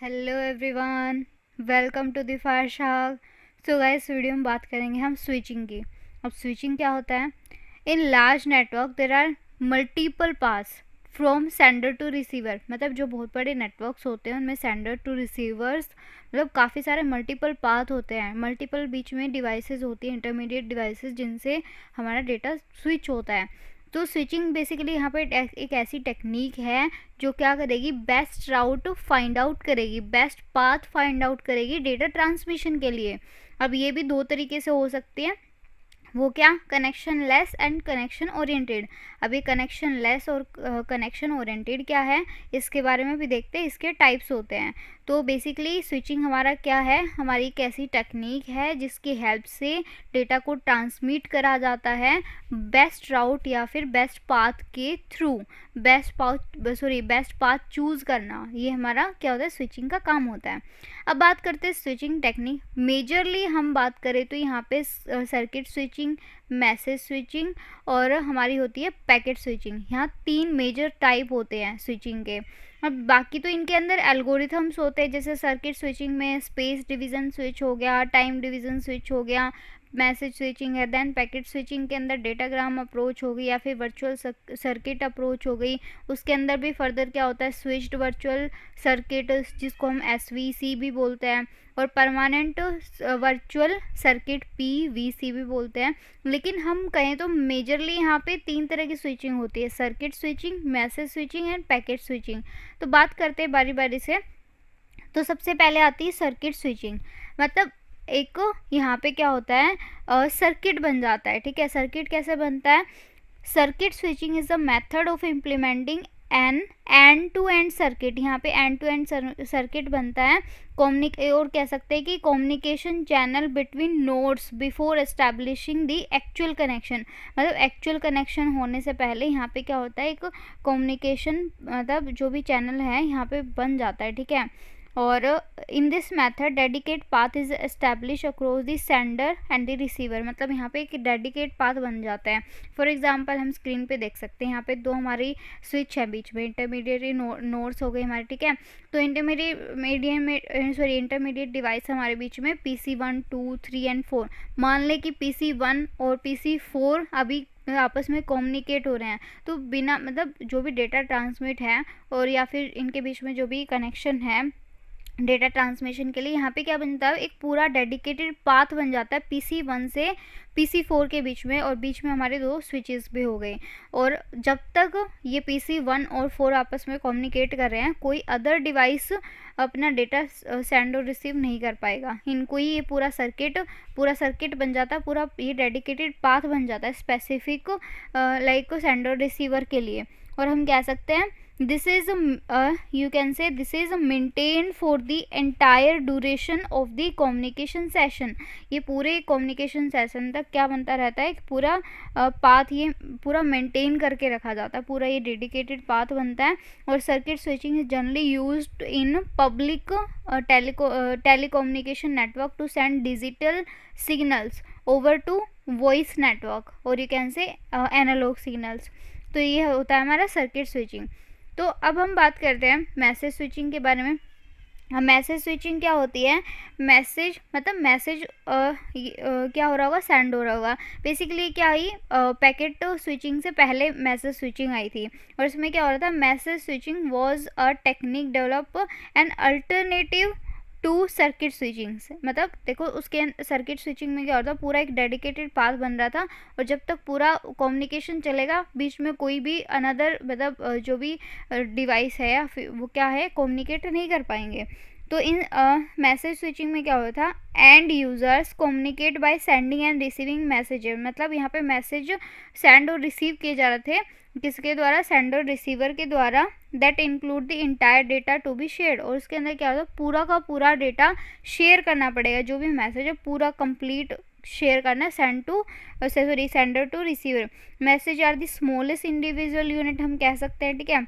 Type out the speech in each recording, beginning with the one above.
Hello everyone, welcome to the फारशाग। So guys, video में बात करेंगे हम स्विचिंग की। अब स्विचिंग क्या होता है? In large network there are multiple pass from sender to receiver. मतलब जो बहुत बड़े नेटवर्क्स होते हैं उनमें सेंडर टू रिसीवर्स मतलब काफ़ी सारे मल्टीपल पाथ होते हैं। मल्टीपल बीच में डिवाइसेस होती हैं, इंटरमीडिएट डिवाइसेस, जिनसे हमारा डेटा स्विच होता है। तो स्विचिंग बेसिकली यहाँ पे एक ऐसी टेक्निक है जो क्या करेगी, बेस्ट राउट फाइंड आउट करेगी, बेस्ट पाथ फाइंड आउट करेगी डेटा ट्रांसमिशन के लिए। अब ये भी दो तरीके से हो सकती है। वो क्या? Connection less and connection oriented. अब ये कनेक्शन लेस और कनेक्शन ओरिएंटेड क्या है, इसके बारे में भी देखते हैं। इसके टाइप्स होते हैं। तो बेसिकली स्विचिंग हमारा क्या है, हमारी एक ऐसी टेक्निक है जिसकी हेल्प से डेटा को ट्रांसमिट करा जाता है बेस्ट राउट या फिर बेस्ट पाथ के थ्रू। बेस्ट पाथ चूज़ करना, ये हमारा क्या होता है, स्विचिंग का काम होता है। अब बात करते हैं स्विचिंग टेक्निक। मेजरली हम बात करें तो यहाँ पे सर्किट स्विचिंग, मैसेज स्विचिंग और हमारी होती है पैकेट स्विचिंग। यहाँ तीन मेजर टाइप होते हैं स्विचिंग के। अब बाकी तो इनके अंदर एल्गोरिथम्स होते हैं, जैसे सर्किट स्विचिंग में स्पेस डिवीज़न स्विच हो गया, टाइम डिवीज़न स्विच हो गया, मैसेज स्विचिंग है। देन पैकेट स्विचिंग के अंदर डेटाग्राम अप्रोच हो गई या फिर वर्चुअल सर्किट अप्रोच हो गई। उसके अंदर भी फर्दर क्या होता है, स्विच्ड वर्चुअल सर्किट, जिसको हम SVC भी बोलते हैं, और परमानेंट वर्चुअल सर्किट PVC भी बोलते हैं। लेकिन हम कहें तो मेजरली यहाँ पे तीन तरह की स्विचिंग होती है, circuit switching, message switching end packet switching. तो बात करते हैं बारी बारी से। तो सबसे पहले आती है सर्किट स्विचिंग। मतलब एक यहाँ पे क्या होता है, सर्किट बन जाता है। ठीक है, सर्किट कैसे बनता है? Circuit switching is the method of implementing an end to end circuit. यहाँ पे एंड टू एंड सर्किट बनता है। और कह सकते हैं कि communication channel between nodes before establishing the actual connection. मतलब एक्चुअल कनेक्शन होने से पहले यहाँ पे क्या होता है, एक कम्युनिकेशन मतलब जो भी चैनल है यहाँ पे बन जाता है। ठीक है, और इन this method dedicate path is establish across the sender and the receiver. मतलब यहाँ पे एक डेडिकेट पाथ बन जाता है। फॉर एग्जांपल हम स्क्रीन पे देख सकते हैं, यहाँ पे दो हमारी स्विच है बीच में, इंटरमीडिएट नोड्स हो गई हमारी। ठीक है, तो इंटरमीडिएट डिवाइस हमारे बीच में PC1, 2, 3 एंड 4। मान लें कि PC1 और PC4 अभी आपस में कम्युनिकेट हो रहे हैं। तो बिना मतलब जो भी डेटा ट्रांसमिट है और या फिर इनके बीच में जो भी कनेक्शन है डेटा ट्रांसमिशन के लिए, यहाँ पे क्या बनता है, एक पूरा डेडिकेटेड पाथ बन जाता है PC1 से PC4 के बीच में, और बीच में हमारे दो स्विचेस भी हो गए। और जब तक ये PC1 और 4 आपस में कम्युनिकेट कर रहे हैं, कोई अदर डिवाइस अपना डेटा सेंड और रिसीव नहीं कर पाएगा। इनको ही ये पूरा सर्किट बन जाता है, पूरा ये डेडिकेटेड पाथ बन जाता है स्पेसिफिक लाइक सेंडर रिसीवर के लिए। और हम कह सकते हैं this is you can say this is maintained for the entire duration of the communication session। ये पूरे कम्युनिकेशन सेशन तक क्या बनता रहता है, एक पूरा पाथ ये पूरा मेंटेन करके रखा जाता है, पूरा ये डेडिकेटेड पाथ बनता है। और circuit switching is generally used in public telecommunication network to send digital signals over to voice network, और you can say analogue signals. तो ये होता है हमारा सर्किट स्विचिंग। तो अब हम बात करते हैं मैसेज स्विचिंग के बारे में। मैसेज स्विचिंग क्या होती है? मैसेज क्या हो रहा होगा, सेंड हो रहा होगा। बेसिकली क्या आई, पैकेट स्विचिंग से पहले मैसेज स्विचिंग आई थी, और इसमें क्या हो रहा था, message switching was a technique develop an alternative to circuit switching से। मतलब देखो, उसके सर्किट स्विचिंग में क्या होता है, पूरा एक डेडिकेटेड पाथ बन रहा था, और जब तक पूरा कम्युनिकेशन चलेगा, बीच में कोई भी अनदर मतलब जो भी डिवाइस है या फिर वो क्या है, कम्युनिकेट नहीं कर पाएंगे। तो इन मैसेज स्विचिंग में क्या होता था, and users communicate by sending end receiving message. मतलब यहाँ पे मैसेज सेंड और रिसीव किए जा रहे थे, किसके द्वारा, सेंडर रिसीवर के द्वारा। That include the entire data to be share. और उसके अंदर क्या होता है, पूरा का पूरा डेटा शेयर करना पड़ेगा, जो भी मैसेज है पूरा कंप्लीट शेयर करना, sender to receiver. Message are the smallest individual unit हम कह सकते हैं। ठीक है,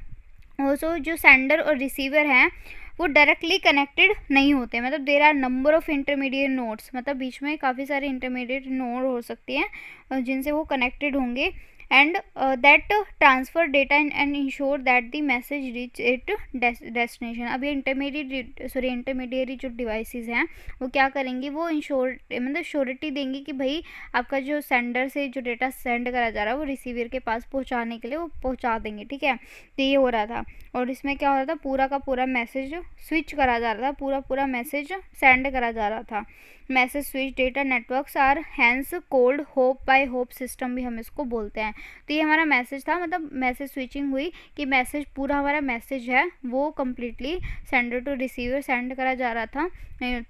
ऑल्सो जो सेंडर और रिसीवर हैं वो डायरेक्टली कनेक्टेड नहीं होते। मतलब there are number of intermediate nodes, मतलब बीच में काफ़ी सारे इंटरमीडिएट नोड हो सकती हैं जिनसे वो कनेक्टेड होंगे। and that transfer data and ensure that the message reach it destination. अब ये इंटरमीडिएरी जो डिवाइसेस हैं वो क्या करेंगे, वो इंश्योर मतलब श्योरिटी देंगी कि भाई आपका जो सेंडर से जो डेटा सेंड करा जा रहा है वो रिसीवर के पास पहुंचाने के लिए वो पहुंचा देंगे, ठीक है। तो ये हो रहा था, और इसमें क्या हो रहा था, पूरा का पूरा मैसेज स्विच करा जा रहा था, पूरा मैसेज सेंड करा जा रहा था। Message switch data networks are hence called hop by hop system भी हम इसको बोलते हैं। तो ये हमारा मैसेज था, मतलब मैसेज स्विचिंग हुई कि मैसेज पूरा हमारा मैसेज है वो completely sender to receiver send करा जा रहा था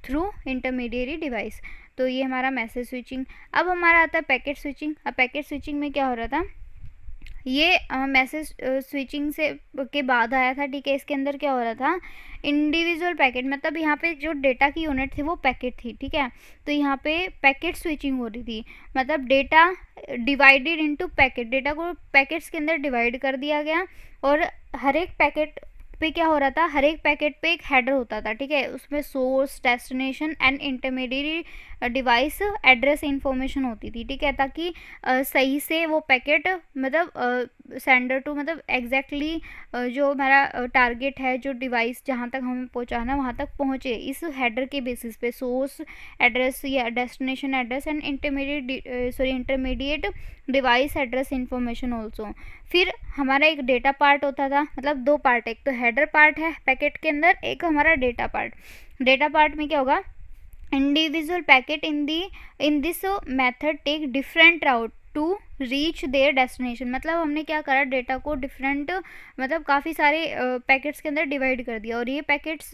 थ्रू इंटरमीडिएरी डिवाइस। तो ये हमारा मैसेज स्विचिंग। अब हमारा आता है पैकेट स्विचिंग। अब पैकेट स्विचिंग में क्या हो रहा था, ये मैसेज स्विचिंग से के बाद आया था, ठीक है। इसके अंदर क्या हो रहा था, इंडिविजुअल पैकेट, मतलब यहाँ पे जो डेटा की यूनिट थी वो पैकेट थी, ठीक है। तो यहाँ पे पैकेट स्विचिंग हो रही थी, मतलब data divided into packet, data को पैकेट्स के अंदर डिवाइड कर दिया गया, और हर एक पैकेट पे क्या हो रहा था, हर एक पैकेट पे एक हेडर होता था, ठीक है। उसमें source, destination and intermediate device address information होती थी, ठीक है, ताकि सही से वो पैकेट मतलब सेंडर टू मतलब एग्जैक्टली जो हमारा टारगेट है, जो डिवाइस जहाँ तक हमें पहुँचाना है वहाँ तक पहुँचे, इस हेडर के बेसिस पे सोर्स एड्रेस या destination address and intermediate device address information also. फिर हमारा एक डेटा पार्ट होता था, मतलब दो पार्ट, एक तो हेडर पार्ट है पैकेट के अंदर, एक हमारा डेटा पार्ट। डेटा पार्ट में क्या होगा, individual packet in this method take different route to reach their destination. मतलब हमने क्या करा, डेटा को डिफरेंट मतलब काफ़ी सारे पैकेट्स के अंदर डिवाइड कर दिया, और ये पैकेट्स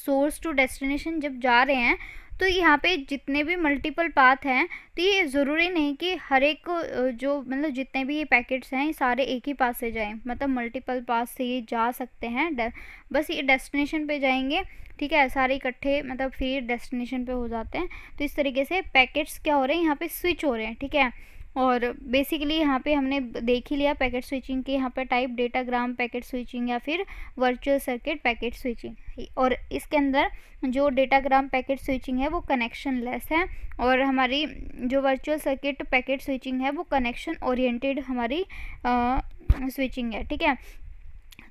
सोर्स टू डेस्टिनेशन जब जा रहे हैं तो यहाँ पे जितने भी मल्टीपल पाथ हैं, तो ये ज़रूरी नहीं कि हर एक जो मतलब जितने भी ये पैकेट्स हैं ये सारे एक ही पास से जाएं, मतलब मल्टीपल पाथ से ये जा सकते हैं, बस ये डेस्टिनेशन पे जाएंगे, ठीक है, सारे इकट्ठे मतलब फिर डेस्टिनेशन पे हो जाते हैं। तो इस तरीके से पैकेट्स क्या हो रहे हैं, यहाँ पे स्विच हो रहे हैं, ठीक है। और बेसिकली यहाँ पे हमने देख ही लिया पैकेट स्विचिंग के यहाँ पे टाइप, डेटाग्राम पैकेट स्विचिंग या फिर वर्चुअल सर्किट पैकेट स्विचिंग। और इसके अंदर जो डेटाग्राम पैकेट स्विचिंग है वो कनेक्शन लेस है, और हमारी जो वर्चुअल सर्किट पैकेट स्विचिंग है वो कनेक्शन ओरिएंटेड हमारी स्विचिंग है, ठीक है।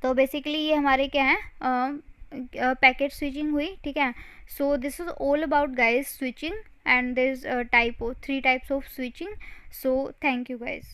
तो बेसिकली ये हमारे क्या है, पैकेट स्विचिंग हुई, ठीक है। So this is all about guys switching, and there's a three types of switching. So thank you guys.